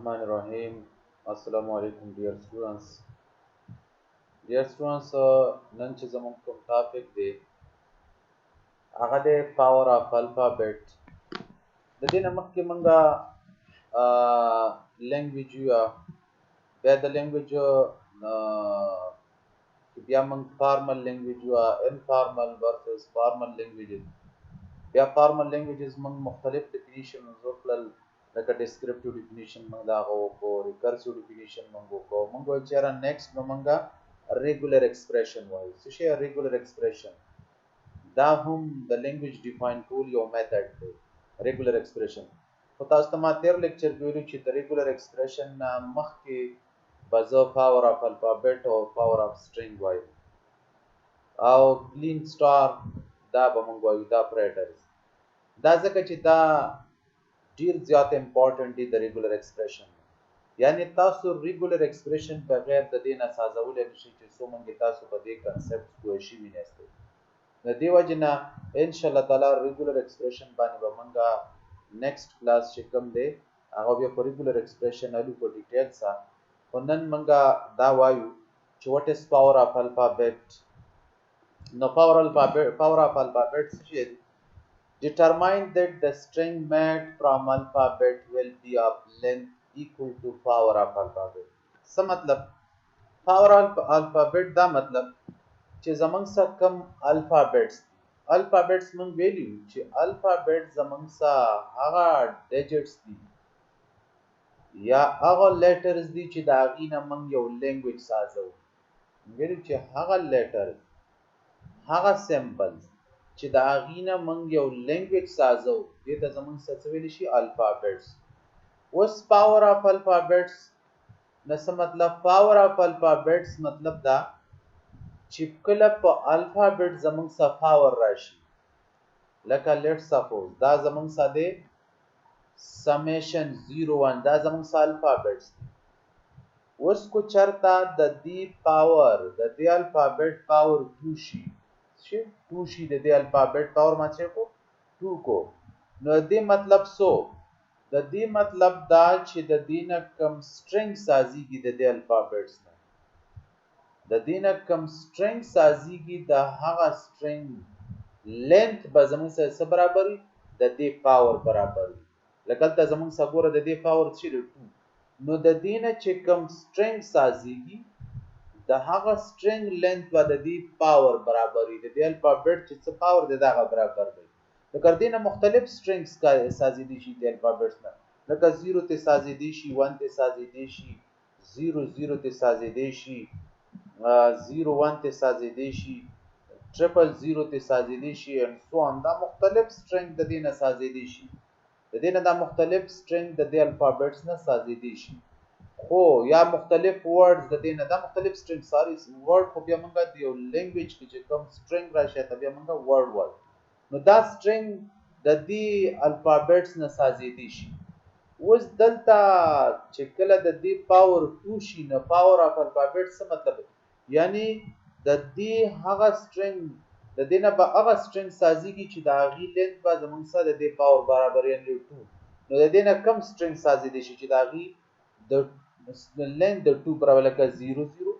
Bismillahirrahmanirrahim. Assalamu alaikum, dear students. Dear students, نن چې زموږ کوم ټاپک دی هغه د پاور اف الفابet. د دې نه مخکې مونږه لینګویج یا بیا د لینګویج بیا مونږ فارمل لینګویج یا انفارمل ورسس فارمل لینګویجز. بیا فارمل لینګویجز مونږ مختلف ډیفینیشنز وکړل، لکه ډیسکرپټیو ډیفینیشن مونږ دا وکړو، ریکرسیو ډیفینیشن مونږ وکړو. مونږ وایو چې نیکسټ به مونږه regular expression وایو. څه شی regular expression؟ دا هم د لینګویج ډیفاین کول یو میتھډ دی، regular expression. خو تاسو ته ما تیر لیکچر کې ویلو چې د regular expression نه مخکې به زه پاور اف الفابet او پاور اف سټرینګ وایو، او کلین سٹار دا به مونږ وایو، دا پریټرز. دا ځکه چې دا ډیر زیات امپورټنٹ دی د regular expression. یعنی تاسو ریګولر ایکسپریشن بغیر د دې نه سازولای نشئ چې څو مونږ تاسو په دې کنسپټ پوه شي وینئ. د دې وجه نه ان شاء الله تعالی ریګولر ایکسپریشن باندې به مونږه نیکسټ کلاس چې کوم دی هغه بیا په ریګولر ایکسپریشن الو په ډیټیل سره. خو نن مونږه دا وایو چې واټ از پاور اف الفابet. نو پاور اف الفابet څه شی دی؟ Determine that the string made from alphabet will be of length equal to power of alphabet. څه مطلب؟ power of alphabet دا مطلب چې زمونږ څخه کم الفابیټس دي. الفابیټس مونږ ویلیو چې الفابیټ زمونږ څخه هغه ډیجټس دي یا هغه لیټرز دي چې د هغې نه مونږ یو لینګویج سازو. ویلیو چې هغه لیټرز، هغه سمبلز چې د هغې نه مونږ یو لینګویج سازو، دې ته زمونږ څه ویلی شي؟ الفابیټس. اوس پاور اف الفابیټس نه څه مطلب؟ پاور اف الفابیټس مطلب دا چې کله په الفابیټ زمونږ څخه پاور راشي، لکه لیټ سپوز دا زمونږ څخه دی سمیشن 0 1، دا زمونږ څخه الفابیټس دي. اوس کو چرته د دې پاور د دې الفابیټ پاور 2 شي، د دې الفابیټ پاور ما چې کو 2 کو، نو دې مطلب سو د دې مطلب دا چې د دې نه کم سټرینګ سازيږي د دې الفابیټس نه، د دې نه کم سټرینګ سازيږي د هغه سټرینګ لینث به زموږ سره برابري د دې پاور برابري. لکه ته زموږ سره ګوره د دې پاور چې 2، نو د دې نه چې کم سټرینګ سازيږي د هغه سټرینګ لینث به د دې پاور برابري د دې الفابیټ چې څه پاور دی دا برابر دی. لکه دې نه مختلف سټرینګز سازيدي شي د الفابیټس نه، لکه 0 ته سازيدي شي، 1 ته سازيدي شي، 0 0 ته سازيدي شي، 0 1 ته سازيدي شي، 0 ته سازيدي شي and so on. دا مختلف سټرینګ د دې نه سازيدي شي، د دې نه دا مختلف سټرینګ د دې الفابیټس نه سازيدي شي. خو یا مختلف ورډز د دې نه دا مختلف سټرینګ ساري ورډ خو بیا مونږه د یو لینګویج کې چې کوم سټرینګ راشي ته بیا مونږه ورډ وایو. نو دا سټرینګ د دې الفابیټس نه سازيدي شي. اوس دلته چې کله د دې پاور 2 شي نو پاور اف الفابیټ څه مطلب دی؟ یعنی د دې هغه سټرینګ د دې نه به هغه سټرینګ سازيږي چې د هغې لینث به زموږ سره د دې پاور برابر یعنی 2، نو د دې نه کم سټرینګ سازيدي شي چې د هغې د لینث د 2 برابر، لکه 0 0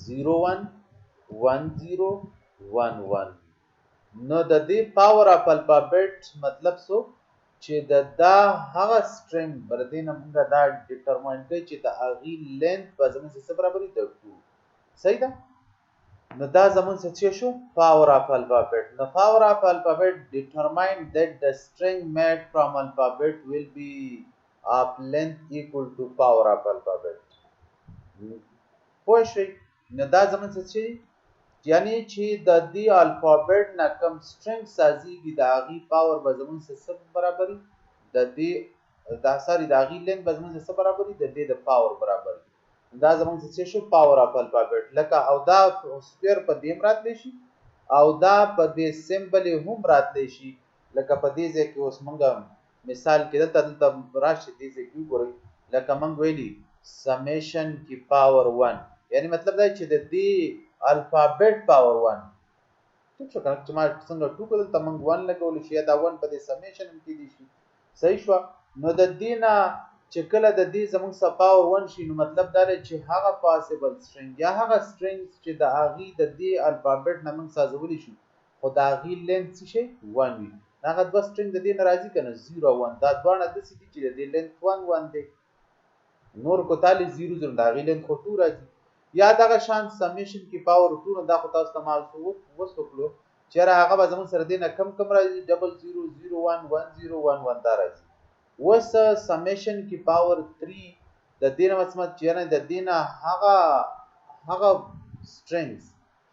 0 1 1 0 1 1. نو د دې پاور اف الفابیټ مطلب سو چې دا هغه سټرینګ بر دې نه موږ دا ډیټرماین کوي چې د هغې لینث به زموږ سره برابري د 2. صحیح ده؟ نو دا زموږ څه شو؟ پاور اف الفابیټ. نو پاور اف الفابیټ determine that the string made from alphabet will be of length equal to power of alphabet. پوه شئ؟ نو دا زموږ څه یعنی چې د دې الفابیټ نه کم سټرینګ سازيږي د هغې پاور به زموږ سره برابري د دې دا ساري د هغې لینث به زموږ سره برابري د دې د پاور برابري. دا زموږ څه شو؟ پاور اف الفابیټ. لکه او دا سپیر په دې راتلی شي او دا په دې سمبل هم راتلی شي. لکه په دې ځای کې اوس موږ مثال کې دلته راشي دې ځای کې وګورئ، لکه موږ ویلي سمیشن کې پاور 1، یعنی مطلب دا چې د دې الفابیټ پاور 1 ټیک شو کنه، چې ما څنګه 2 کول ته موږ 1 لګول شي دا 1 په دې سمیشن کې دي شي. صحیح شو؟ نو د دې نه چې کله د دې زموږ څخه پاور 1 شي نو مطلب دا دی چې هغه پاسبل سټرینګ یا هغه سټرینګ چې د هغې د دې الفابet نه موږ سازولی شو خو د هغې لینث څه شی 1 وي هغه دوه سټرینګ د دې نه راځي که نه 0 او 1 دا دواړه داسې دي چې د دې لینث 1 دی نور کو تالی 0 0 د هغې لینث خو 2 راځي یا دغه شان سمیشن کې پاور 2 نو دا خو تاسو ته ما وکړو چېرې هغه به زموږ سره دې نه کم راځي 00011011 دا راځي اوس سمیشن کې پاور 3 د دې نه مطلب چېرې د دې نه هغه سټرینګز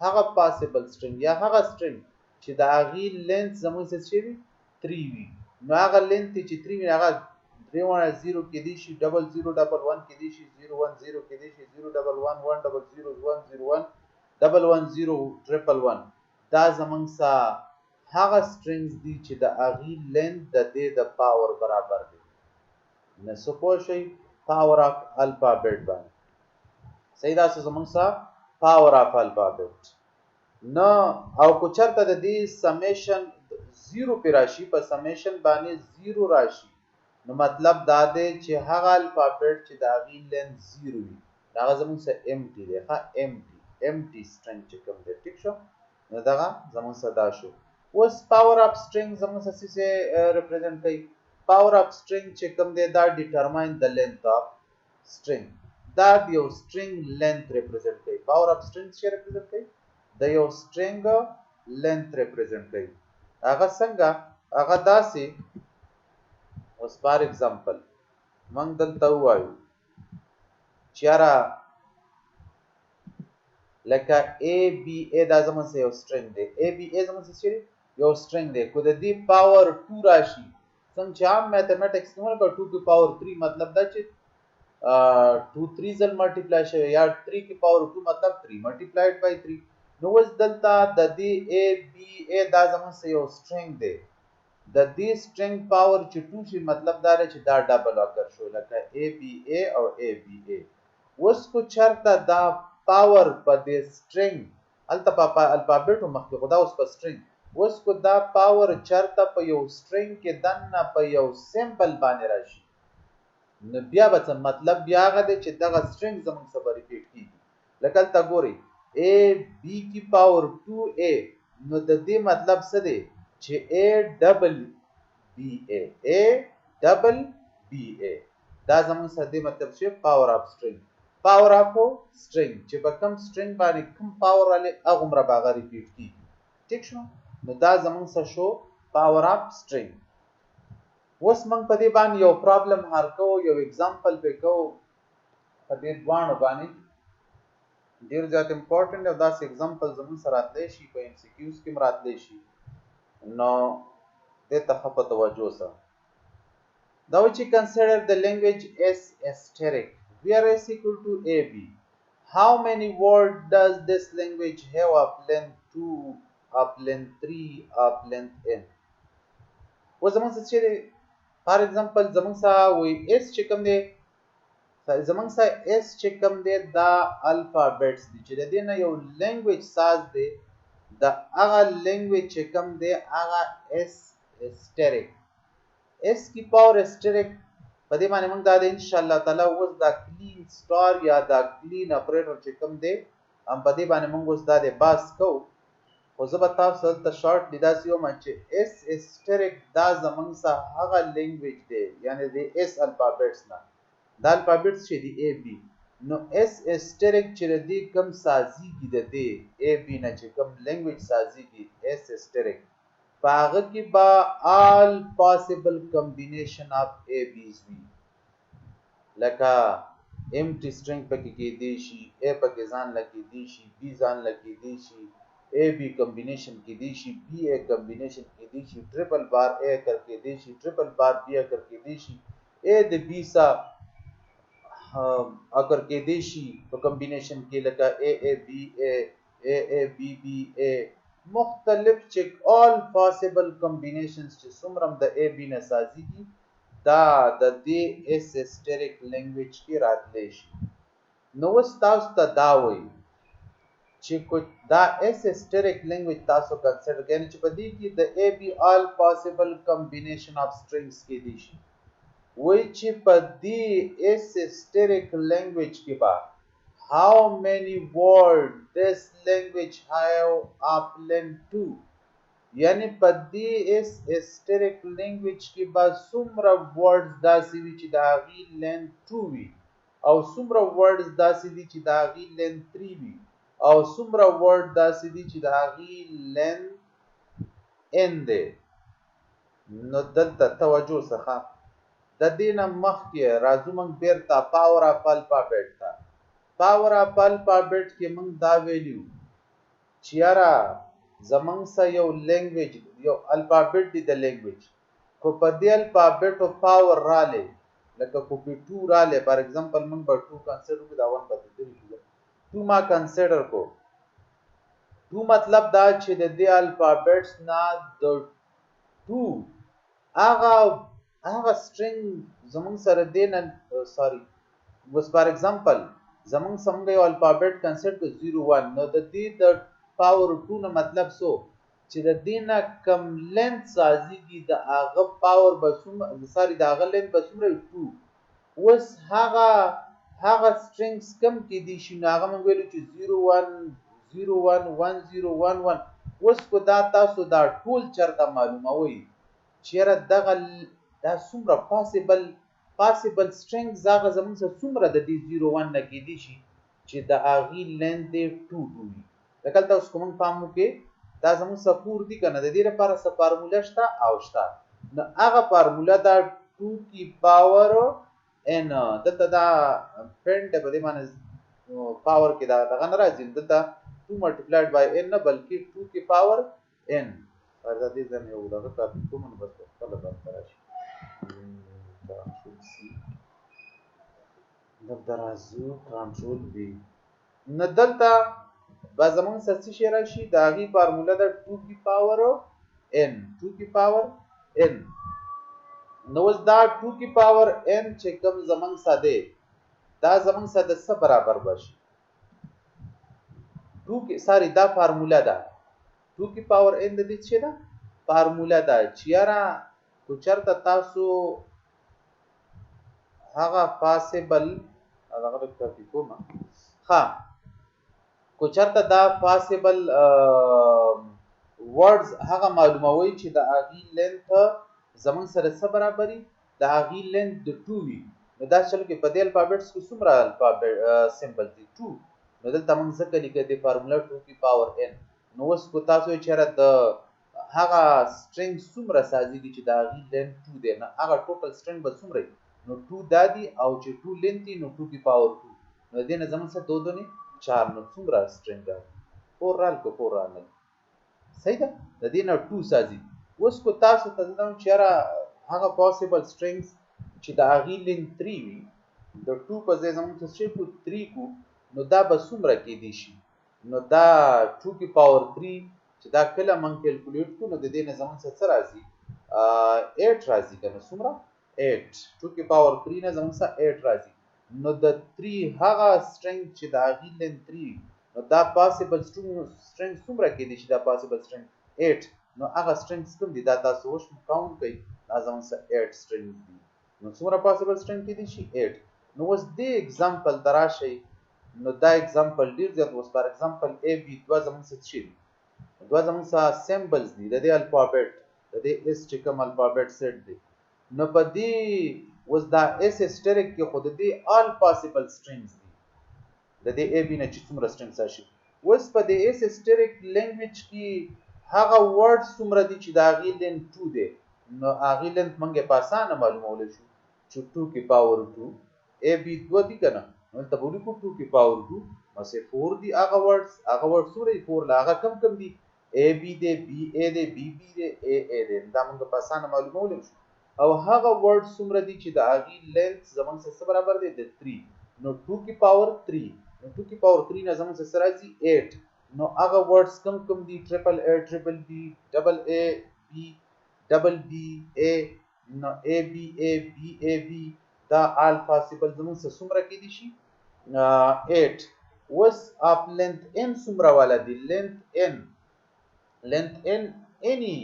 هغه پاسبل سټرینګ یا هغه سټرینګ چې د هغې لینث زموږ څه شي 3 وي نو هغه لینث چې 3 وي هغه 310 کې دی شي 0011 کې دی شي 010 کې دی شي 011100101 11011 دا زمونږ سا هغه سټرینګز دي چې د هغې لینث د دې د پاور برابر دی نه څه پوه شئ پاور اف الفابet باندې صحیح دا زمونږ سا پاور اف الفابet نه او کو چرته د دې سمیشن 0 پی راشي په سمیشن باندې 0 راشي نو مطلب دا دی چې هغه الفابet چې د هغې لینث 0 وي هغه زموږ سره امټي دی ښه امټي سټرینګ چې کوم دی ټیک شو نو دغه زموږ سره دا شو اوس پاور اپ سټرینګ زموږ سره څه ریپرزینټ کوي پاور اپ سټرینګ چې کوم دی دا ډیټرماین د لینث اف سټرینګ دا یو سټرینګ لینث ریپرزینټ کوي پاور اپ سټرینګ څه ریپرزینټ کوي د یو سټرینګ لینث ریپرزینټ کوي هغه څنګه هغه داسې اوس فار ایگزامپل موږ دلته ووایو چې یاره لکه اے بی اے دا زموږ سره یو سټرینګ دی اے بی اے زموږ سره یو سټرینګ دی کو د دې پاور 2 راشي څنګه چې عام میتھمیټکس کې موږ 2 کی پاور 3 مطلب دا چې 2 3 ځل ملټیپلای شوی یا 3 کی پاور 2 مطلب 3 ملټیپلایډ بای 3 نو اوس دلته د دې اے بی اے دا زموږ سره یو سټرینګ دی د دې سټرینګ پاور چې 2 شي مطلب دا چې دا ډبل اکر شو لکه اے بی اے او اے بی اے اوس کو چرته دا پاور په دې سټرینګ الته په الفابet مخکې خدا اوس په سټرینګ اوس کو دا پاور چرته په یو سټرینګ کې دنه په یو سیمبل باندې راشي نو بیا به مطلب بیا غده چې دغه سټرینګ زموږ سره ریپیټ کیږي لکه الته ګوري اے بی کی پاور 2a نو د دې مطلب څه دی چې a ډبل بی اے دا زموږ سره دی مطلب چې پاور اف سټرینګ پاور اف سټرینګ چې په کوم سټرینګ باندې کوم پاور علي هغه مر باغ ریپیټ کیږي ٹھیک شو نو دا زموږ سره شو پاور اف سټرینګ اوس موږ په دې باندې یو پرابلم حل کوو یو एग्जांपल به کوو په دې دوانو باندې ډیر زیات امپورټنت او دا څه एग्जांपल زموږ سره راتلی شي په ام سی کیوز کې راتلی شي نو دې ته په توجه سره دا و چې consider the language as asterisk where s equal to ab how many words does this language have of length 2 of length 3 of length n و زموږ څه دی فار ایگزامپل زموږ سره وي اس چې کوم دی زموږ سره اس چې کوم دی دا الفابټس دي چې د دې نه یو لینګویج ساز دی د هغه لینګویج چې کوم دی هغه اس اسټریک اس کی پاور اسټریک په دې باندې موږ دا ان شاء الله تعالی اوس دا کلین سٹار یا دا کلین اپریټر چې کوم دی هم په دې باندې موږ اوس دا د باس کوو خو زه به تاسو ته شارټ لیدا سیو چې اس اسټریک دا زموږ سره هغه لینګویج دی یعنی د اس الفابټس نه دا الفابټس چې دی ای بی نو اس اسټریک چې دی کم سازیږي د دې ای بی نه چې کم لینګویج سازیږي اس اسټریک باغ کې با all possible combination of ab's وي لکه empty string پکې کې دی شي a پکې ځان لکې دی شي b ځان لکې دی شي a b combination کې دی شي b a combination کې دی شي triple bar a کر کې دی شي triple bar b کر کې دی شي a د b سا اگر کې دی شي په combination کې لکه a a b a a a b b a مختلف چیک all possible combinations چې څومره د a b نه سازيږي دا د دې اس اسټریک لینګویج کې راتلی شي نو تاسو ته دا وایي چې کو دا اس اسټریک لینګویج تاسو کنسیډر کړئ چې په دې کې د a b all possible combination of strings کې دي شي which په دې esoteric language کې به how many words this language have upland to یعنی په دې esoteric language کې به څومره words داسې وي چې د هغې length 2 وي او څومره words داسې دي چې د هغې length 3 وي او څومره word داسې دي چې د هغې length n دی نو دلته توجه څخه د دې نه مخکې راځو موږ بیرته پاور اف الفابet ته پاور اف الفابet کې موږ دا ویلیو چې یاره زمونږ سره یو لینګویج یو الفابet دی د لینګویج خو په دې الفابet او پاور رالی لکه کو په 2 رالی فار ایگزامپل موږ به 2 کنسیډر کو دا 1 په دې کې 2 ما کنسیډر کو 2 مطلب دا چې د دې الفابټس نه د 2 هغه سټرینګ زمونږ سره دی نه سوري وس فار ایگزامپل زمونږ څنګه یو الفابet کنسیډر کو 0 1 نو د دې د پاور 2 نه مطلب سو چې د دې نه کم لینث سازيږي د هغه پاور به سوري د هغه لینث به څومره 2 وس هغه سټرینګز کم کې دي شي نو هغه موږ ویلو چې 01 وس کو دا تاسو دا ټول چرته معلوموي چیرې دا څومره پاسیبل سټرینګز هغه زموږ سره څومره د دې 01 نه کې دي شي چې د هغې لینث 2 وي لکه تاسو کوم فهم وکړئ دا زموږ سپور دي کنه د دې لپاره څه فارموله شته او شته نو هغه فارموله دا 2 کی پاور ان دلته دا فرند په دې معنی پاور کې دا دغه نه راځي دلته 2 ملټیپلایډ بای n نه بلکې 2 کی پاور n دا دې ځنه یو دغه کاپی کوم نو بس خپل بس راشي کنټرول سی دلته راځو کنټرول بی نو دلته با زمون سچ شي راشي دا غي فارموله د 2 کی پاور n 2 کی پاور n نو دا 2 کی پاور n چې کوم زمون ساده دا زمون ساده څه برابر بشي 2 کی ساری دا فارموله ده 2 کی پاور n د دې څه ده فارموله ده چې یاره کو چرته تاسو هغه پاسبل هغه کوي کومه ها کو چرته دا پاسبل ورډز هغه معلوموي چې د اغي لینث زمون سره څه برابرۍ د اغي لینث د 2 وي نو دا چل کې په دې الفابټس کې څومره الفابټ سمبل دي 2 نو دلته موږ څه کلی کې د فارمولا 2 کی پاور n نو اوس کو تاسو چیرې د هغه سټرینګ څومره سازيږي چې د اغي لینث 2 دی نه هغه ټوټل سټرینګ به څومره نو 2 دادی او چې 2 لینث نو 2 کی پاور 2 نو دې نه زمون سره 2 نه 4 نو څومره سټرینګ ده 4 رال کو 4 رال صحیح ده د دې نه 2 سازي اوس کو تاسو ته دا چیرې هغه پوسیبل سټرینګز چې د اغي لینث 3 وي د 2 په ځای زمون څه کو 3 کو نو دا به څومره کې دي شي نو دا 2 کی پاور 3 چې دا کله من کیلکولیټ کو نو د دې نه زمون څه راځي 8 راځي کنه څومره 8 2 کی پاور 3 نه زمون څه 8 راځي نو د 3 هغه سټرینګ چې د اغي لینث 3 نو دا پاسبل سټرینګ څومره کې دي چې دا پاسبل سټرینګ 8 نو هغه سټرینګ کوم دي دا تاسو وښ کاونټ کړئ دا زمون څه 8 سټرینګ دي نو څومره پاسبل سټرینګ کې دي شي 8 نو اوس دې एग्जांपल دراشي نو دا एग्जांपल ډیر ځات اوس فار example a b دوا زمون څه شي دوا زمون څه سمبلز دي د دې الفابet د دې اس چې کوم الفابet سیټ دي نو په دې was دا اس اسټریک کې خود دې all possible strings دي د دې ا بي نه چې څومره strings راشي اوس په دې اس اسټریک لینګویج کې هغه ورډ څومره دي چې دا غي لینث 2 دی نو هغه لینث مونږه په اسانه معلومول شو چې 2 کی پاور 2 ا بي 2 دي کنه نو ته بولی کو 2 کی پاور 2 مسه 4 دي هغه ورډ څومره 4 لا هغه کم دي ا بي دي بي ا دي بي بي دي ا ا دي دا مونږه په اسانه معلومول شو او هغه ورډ څومره دي چې د اغي لینث زمون سره برابر دي د 3 نو 2 کی پاور 3 نو 2 کی پاور 3 نه زمون سره راځي 8 نو هغه ورډز کم دي ټریپل ا ټریپل بی ډبل ا بی ډبل بی ا نو ا بی ا بی ا بی دا آل پاسبل زمون سره څومره کې دي شي 8 وس اپ لینث n څومره والا دي لینث n any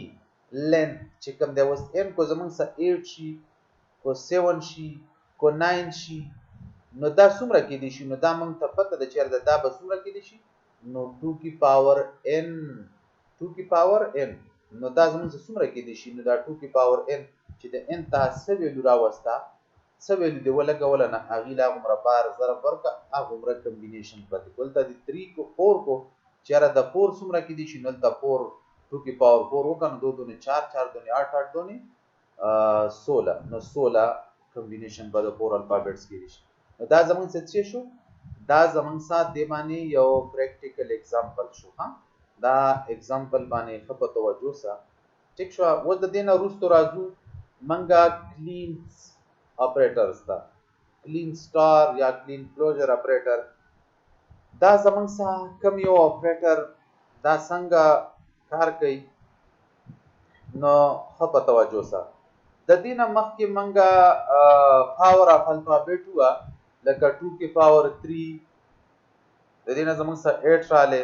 length چې کوم دی اوس n کو زمون سره 8 شي کو 7 شي کو 9 شي نو دا څومره کې دي شي نو دا موږ ته پته ده چې دا به څومره کې دي شي نو 2 کی پاور n 2 کی پاور n نو دا زموږ څومره کې دي شي نو دا 2 کی پاور n چې د n تاسو ویلو راوستا څه ویلو دی ولګول نه هغه لا عمر بار ضرب ورکا هغه عمر کمبینیشن پته کولته دي 3 کو 4 کو چیرې د 4 څومره کې دي شي نو د 4 2 کی پاور 4 وکنه 2 دونه 4 4 دونه 8 8 دونه 16 نو 16 کمبینیشن په د 4 الفابېټس کې دي نو دا زمونږ څه شو دا زمونږ سات دی باندې یو پریکټیکل एग्जांपल شو ها دا एग्जांपल باندې خپه توجه سره ټیک شو و د دینه روستو راځو منګه کلین اپریټرز دا کلین سٹار یا کلین کلوزر اپریټر دا زمونږ سره کوم یو اپریټر دا څنګه کار کوي نو خپه توجه سره د دینه مخکې منګه پاور اف الفابet هوا لکه 2 کی پاور 3 د دینه زمونږ سره 8 رااله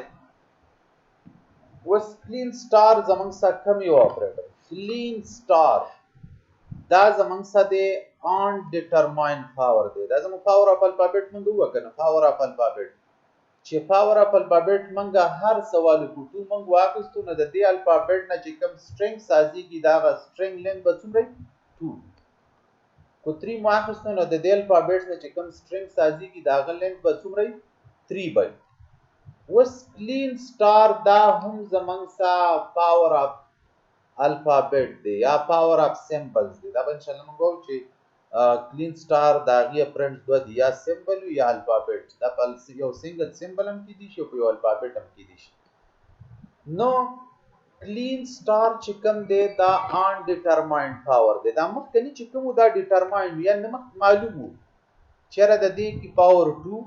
وس کلین سٹار زمونږ سره کوم یو اپریټر کلین سٹار دا زمونږ سره د ان ډیټرماین پاور دی دا زموږ پاور اف الفابet منګه وکنه پاور اف الفابet چې پاور اف الفابet منګه هر سوال کو تو منګ واقستو نه د دې الفابet نه چې کوم سټرینګ سازي کی دا سټرینګ لین به څومره 2 کو 3 واقستو نه د دې الفابet نه چې کوم سټرینګ سازي کی دا لین به څومره 3 بای وس کلین سٹار دا هم زمنګ سا پاور اف الفابet دی یا پاور اف سمبلز دی دا به ان شاء الله موږ چې کلین سٹار دا غي پرنټ دو دی یا سمبل یا الفابet دا په یو سنگل سمبل هم کې دي شي په یو الفابet هم کې دي شي نو کلین سٹار چې کوم دی دا ان ډیټرماینډ پاور دی دا مخکنی چې کوم دا ډیټرماینډ یا نه معلومو چیرې د دې کی پاور 2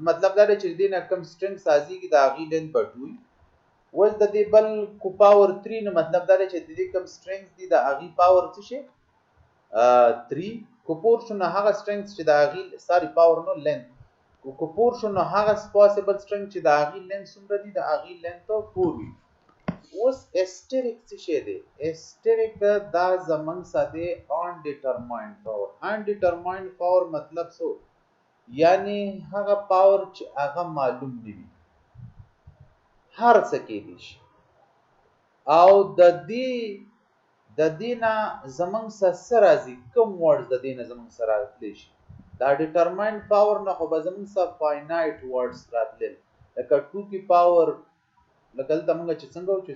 مطلب دا چې دې نه کم سټرینګ سازي کی دا غي لین پټوي ول د دې بل کو پاور 3 نو مطلب دا چې دې کم سټرینګز دي دا غي پاور څه شي 3 کو پورشن هغه سټرینګز چې دا غي ساری پاور نو لین کو پورشن هغه پوسیبل سټرینګ چې دا غي لین څومره دي دا غي لین ته 4 وي اوس اسټریک څه شي دی اسټریک دا زمنګ ساده ان ډیټرماینډ پاور ان ډیټرماینډ پاور مطلب څه یعنی هغه پاور چې هغه معلوم دی هر څه کې دي او د دینه زمنګ سره راځي کوم ورډز د دینه زمنګ سره راتلی شي دا ډیټرماینډ پاور نه خو به زمنګ سره فاینایټ ورډز راتل لکه 2 کی پاور لکه تمغه چې څنګه چې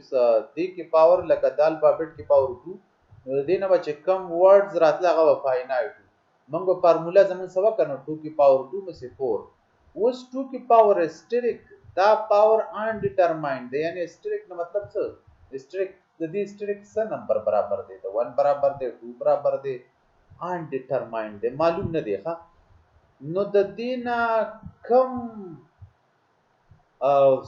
د کی پاور لکه د الفابet کی پاور 2 نو دینه به چې کم ورډز راتل هغه فاینایټ منگو فارمولا زمون سوا کنو 2 کی پاور 2 में से 4 उस 2 की power asterisk दा power undetermined दे यानी asterisk का मतलब स एस्टेरिक द एस्टेरिक स नंबर बराबर दे तो 1 बराबर दे 2 बराबर दे अनडिटरमाइंड दे मालूम न देखा नो द दीना कम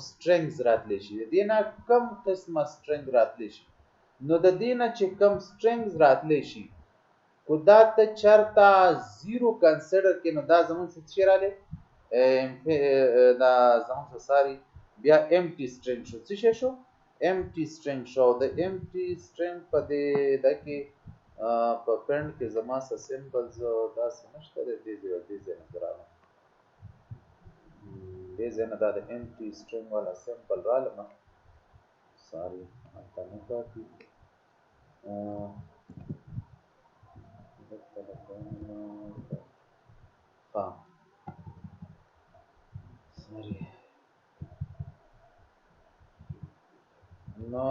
स्ट्रिंग्स रातले शी दीना कम किस्म स्ट्रिंग रातले शी नो द दीना چې कम स्ट्रिंग्स रातले शी کو دا ته چرتا زیرو کنسیډر کینو دا زمون څه چیرې دا زمون ساری بیا امټی سټرینګ شو څه شو امټی سټرینګ شو د امټی سټرینګ په دې د کې په پرنټ کې زما څه سمبلز دا سمشته دې نظراله دې نه دا د امټی سټرینګ والا سمبل رااله ساری انت نه کوي sorry no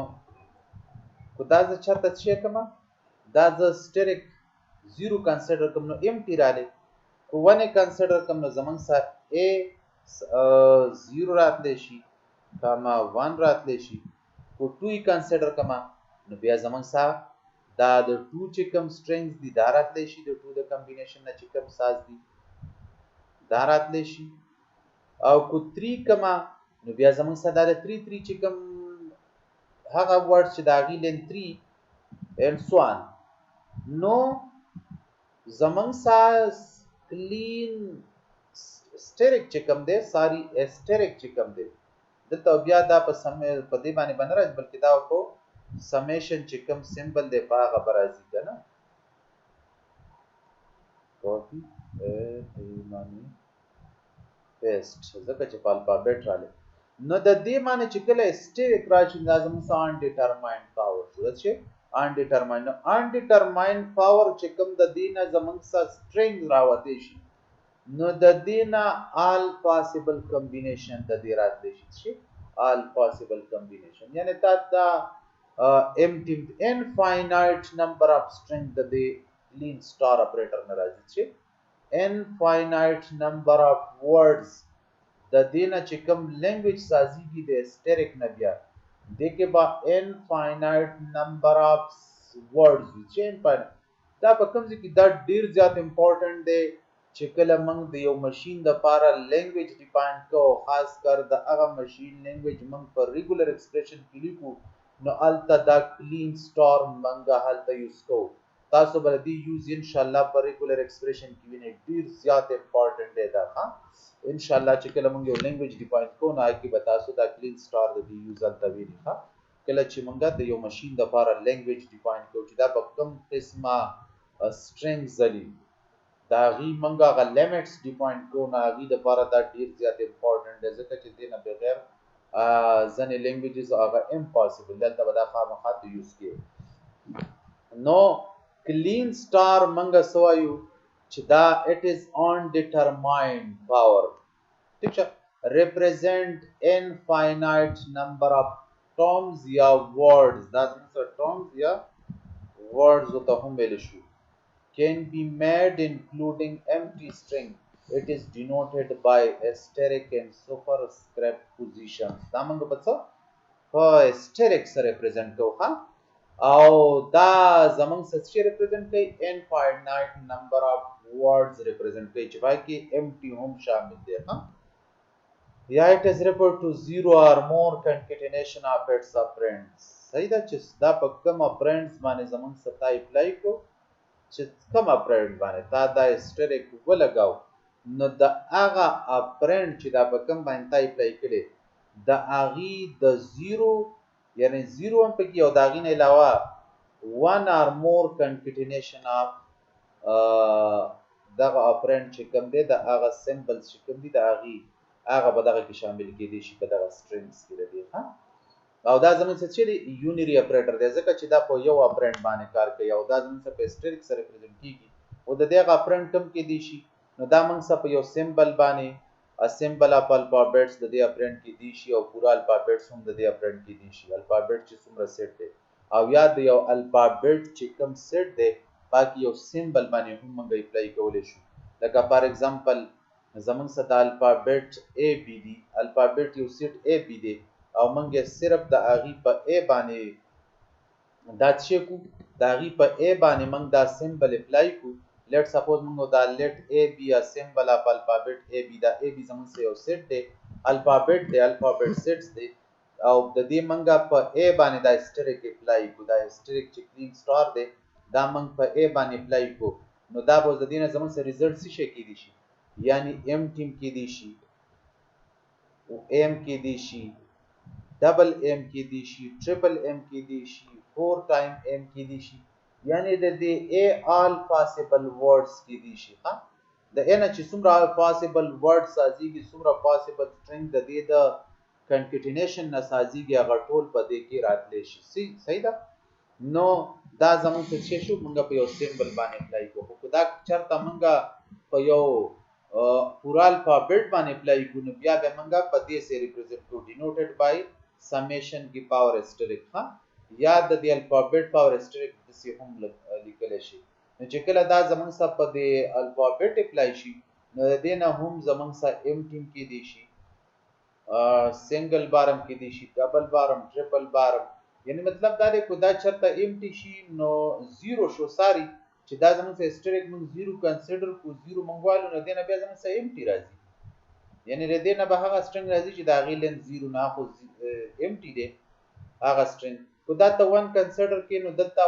کو دا ز چرته چې کما دا ز سټریک زیرو کنسیډر کوم نو امټی رااله کو ونه کنسیډر کوم نو زمون سره ا زیرو راتلی شي کما 1 راتلی شي کو 2 کنسیډر کما نو بیا زمون سره دا د 2 چې کوم سټرینګز دي دا راتلی شي د 2 د کمبینیشن نه چې کوم ساز دي دا راتلی شي او کو 3 کما نو بیا زمون سره دا 3 چې کوم هغه ورډ چې دا غي لین 3 and so on نو زمون سره کلین اسټریک چې کوم دی ساری اسټریک چې کوم دی دلته بیا دا په سم په دې باندې بنرځ بلکې دا کو سمیشن چې کوم سمبل دی په هغه برازي کنه کاپی دی معنی پیسټ ځکه چې په الفابet راغلی نو د دې معنی چې کله اسټریک راشي دا زموږ څه انډیټرماینډ پاور شو چې انډیټرماینډ پاور چې کوم د دې نه زموږ څه سټرینګ راوځي شي نو د دې نه all possible combination د دې راتلی شي all possible combination یعنی دا empty infinite number of string د دې لین star operator نه راځي چې infinite number of words د دینه چې کوم لینګویج سازيږي د اسټریک نه بیا د کې با infinite number of words چې infinite دا په کوم ځای کې دا ډیر زیات امپورټنت دی چې کله موږ د یو ماشين د لپاره لینګویج ډیفاین کوو خاص کر د هغه ماشين لینګویج موږ په ریګولر ایکسپریشن کې لیکو نو الته دا کلین سٹار موږ هلته یوز کوو تاسو بل دی یوز ان شاء الله پر ریګولر ایکسپریشن کې ویني ډیر زیات امپورټنت دی دا ها ان شاء الله چې کله موږ یو لینګویج ډیفاین کوو نو کې به تاسو دا کلین سٹار د دی یوز الته ویني ها کله چې موږ د یو ماشين د لپاره لینګویج ډیفاین کوو چې دا په کوم قسمه strings زلی دا غي منګه غ لیمټس ډیفاین کوو نه غي د لپاره دا ډیر زیات امپورټنت دی ځکه چې دینه بغیر ځنې لینګویجز هغه امپوسیبل دلته به دا خامخا یوز کیږي نو کلین سٹار منګه سوایو چې دا it is undetermined power ٹھیک છે represent infinite number of terms یا words دا څه terms یا words ته هم ویل شو can be made including empty string it is denoted by asterisk and superscript positions دا موږ په څه په asterisk سره represent کوو ها او دا زمون څه represent کوي infinite number of words represent کوي چې پای کې empty هم شامل دي ها یا it is referred to zero or more concatenation of its operands صحیح ده چې دا په کوم operands باندې زمون څه اپلای کو چې کوم اپرنټ باندې تا دا اسټریک ولګاو نو د هغه اپرنټ چې دا په کوم باندې تا اپلای کړي د اغي د 0 یعنی 0 هم پکې او دا غي نه علاوه one or more concatenation of دغه اپرنټ چې کوم دی د هغه سمبلز چې کوم دي د اغي هغه په دغه کې شامل کېدي شي په دغه سټرینګز کې دی ها او دا زموږ څه چې یونری اپریټر دی ځکه چې دا په یو اپرنټ باندې کار کوي او دا زموږ په اسټریک سره ریپرزینټ کیږي او د دې اپرنټ کم کې دی شي نو دا موږ په یو سمبل باندې اسمبل اپ الفابټس د دې اپرنټ کې دی شي او پورا الفابټس هم د دې اپرنټ کې دی شي الفابټ چې څومره سیټ دی او یا د یو الفابټ چې کم سیټ دی باقي یو سمبل باندې هم موږ اپلای کولای شو لکه فار ایگزامپل زموږ سره الفابټ ا بی دی الفابټ یو سیټ ا بی دی او منګه صرف د اغي په ا باندې دا چې کو د اغي په ا باندې منګ دا سمبل اپلای کو لیټ سپوز منګ دا لیټ ا بی ا سمبل اف الفابet ا بی دا ا بی زمون سه یو سیټ دی الفابet دی الفابet سیټس دی او د دې منګ په ا باندې دا اسټریک اپلای کو دا اسټریک چې کلین سٹار دی دا منګ په ا باندې اپلای کو نو دا به د دینه زمون سه ریزلټ شي کې دي شي یعنی ام ټیم کې دي شي او ام کې دي شي double M की दी she triple M की दी शी 4 time M की दी शी यानी د دې ا all possible words की दी शी ها د ان چې څومره possible words سازيږي څومره possible string د دې د concatenation نه سازيږي هغه ټول په دې کې راتلی شي صحیح ده نو دا زموږ څه شو موږ په یو سمبل باندې اپلای کوو خو دا چرته موږ په یو پورا الفابet باندې اپلای کوو بیا به موږ په دې سره ریپرزینټ کوو denoted by summation की power asterisk ها یا د دې الفابet power asterisk د سی هم لیکل شي نو چې کله دا زمون څخه په دې الفابet اپلای شي نو د دې نه هم زمون څخه ام ټیم کې دي شي سنگل بارم کې دي شي ډبل بارم ټریپل بارم یعنی مطلب دا دی کو دا چرته ام ټی شي نو 0 شو ساری چې دا زمون څخه asterisk موږ 0 کنسیډر کو 0 منغوالو نه دینه بیا زمون څخه ام ټی راځي یعنی ردی نه به هغه سټرنګ راځي چې دا غي لین 0 نه خو امټی دی هغه سټرنګ کو دا ته 1 کنسیډر کې نو دلته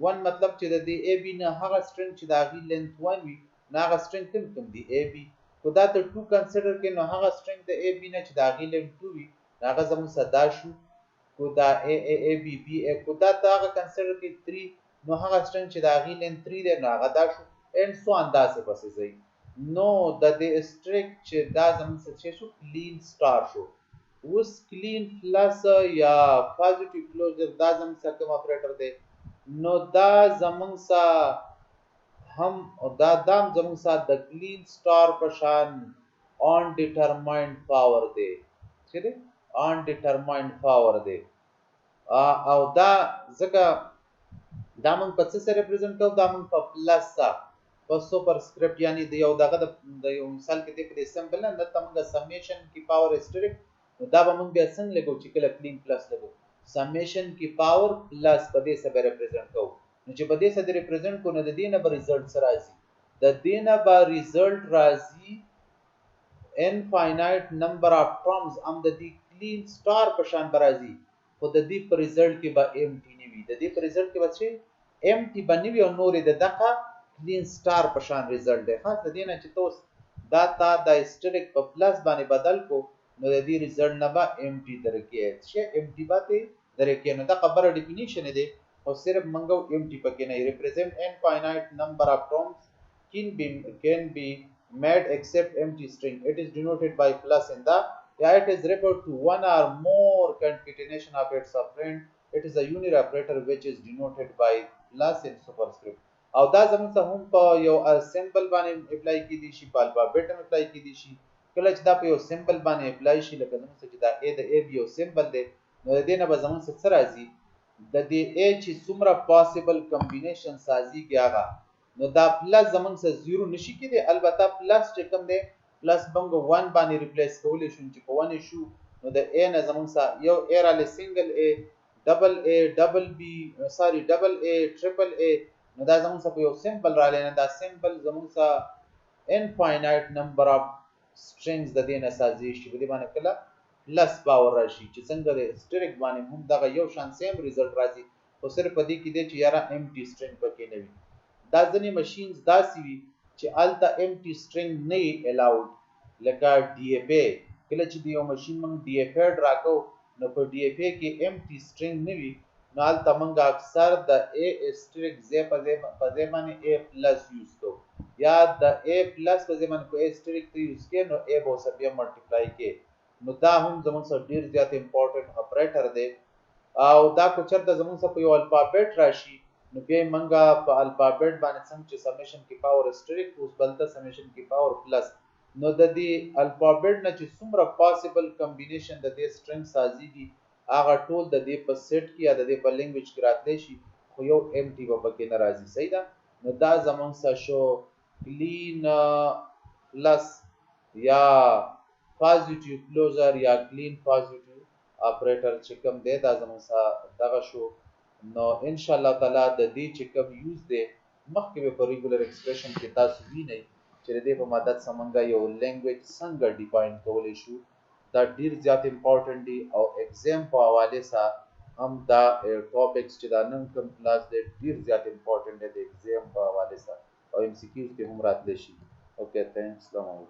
1 مطلب چې د دې ا بی نه هغه سټرنګ چې دا غي لین 1 وي نه هغه سټرنګ کوم دی ا بی کو دا ته 2 کنسیډر کې نو هغه سټرنګ د ا بی نه چې دا غي لین 2 وي هغه زموږ صدا شو کو دا ا بی بی کو دا ته هغه کنسیډر کې 3 نو هغه سټرنګ چې دا غي لین 3 دی نو هغه دا شو and so on داسې پسې ځي نو د دې اسټریک چې دا زموږ څه شو کلین سٹار شو اوس کلین پلس یا پوزټیو کلوزر دا زموږ څه کوم اپریټر دی نو دا زموږ څه هم دا دام زموږ څه د کلین سٹار په شان on determined power دی چې دی on determined power دی او دا ځکه دا موږ په څه سره ریپرزینټ کوو دا موږ په پلس په سوپر سکرپټ یعنی د یو دغه د یو مثال کې د سمبل نه د موږ سمیشن کی پاور اسټریک دا به موږ بیا څنګه لګو چې کله کلین پلس لګو سمیشن کی پاور پلس په دې سره ریپرزینټ کوو نو چې په دې سره ریپرزینټ کو نه د دې نه به ریزلټ سره راځي د دې نه به ریزلټ راځي infinite number of terms ام د دې کلین سٹار په شان برازي خو د دې پر ریزلټ کې به ام ټی نیوي د دې پر ریزلټ کې به څه ام ټی بنوي او نورې د دغه کلین سٹار په شان ریزلټ دی خاص د دې نه چې تاسو دا تا د اسټریک په پلس باندې بدل کو نو د دې ریزلټ نه به ام ټی درکې چې ام ټی باندې درکې نو دا خبره ډیفینیشن دی او صرف منګو ام ټی پکې نه ریپرزینټ infinite number of terms can be made except empty string. It is denoted by plus in the it is referred to one or more concatenation of its subfriend. It is a unary operator which is denoted by plus in superscript. او دا زموږ ته هم په یو سمبل باندې اپلای کیدی شي په الفابet هم اپلای کیدی شي کله چې دا په یو سمبل باندې اپلای شي لکه زموږ چې دا a د a یو سمبل دی نو د دې نه به زموږ څه راځي د دې a چې څومره پاسبل کمبینیشن سازي کې هغه نو دا پلس زمونږ سره 0 نشي کېدی البته پلس چې کوم دی پلس بنګ 1 باندې ریپلیس کولې شو چې په 1 شو نو د a نه زمونږ سره یو a را ل سنگل a ډبل a ډبل b سوري ډبل a ټریپل a نو دا زمونږ سره یو سمبل را لینه دا سمبل زمونږ سره infinite number of strings د دې نه سازي شي په دې باندې کله پلس پاور راشي چې څنګه د اسټریک باندې هم دغه یو شان سیم ریزلټ راځي خو صرف په دې کې دی چې یاره empty string پکې نه وي دا ځنې ماشینز داسې وي چې الته empty string نه الاود لکه ډي اف ای کله چې یو ماشین موږ ډي اف ای راکو نو په ډي اف ای کې empty string نه وي نو الته موږ اکثر د ا اسټریک زې په ځای باندې ا پلس یوز کوو یا د ا پلس په ځای باندې کو اسټریک ته یوز کې نو ا به سره بیا ملټیپلای کې نو دا هم زموږ سره ډیر زیات امپورټنت اپریټر دی او دا کو چرته زموږ سره په یو الفابet راشي نو بیا منګه په الفابet باندې څنګه چې سمیشن کی پاور اسټریک اوس بلته سمیشن کی پاور پلس نو د دې الفابet نه چې څومره پاسبل کمبینیشن د دې سټرینګ سازيږي هغه ټول د دې په سیټ کې یا د دې په لینګویج کې راتلی شي خو یو ام ټی په پکې ناراضي صحیح ده نو دا زمونږ سره شو کلین پلس یا پوزټیو کلوزر یا کلین پوزټیو اپریټر چې کوم دی دا زمونږ سره دغه شو نو ان شاء الله تعالی د دې چې کوم یوز دی مخکې په ریګولر ایکسپریشن کې تاسو وینئ چې د دې په مدد څخه یو لینګویج څنګه ډیفاین کولای شو دا ډیر زیات امپورټنت دی او ایگزام په حواله سره هم دا ټاپکس چې دا نن کوم کلاس دی ډیر زیات امپورټنت دی د ایگزام په حواله سره او ام سی کیوز کې هم راتلی شي اوکے تھینکس السلام علیکم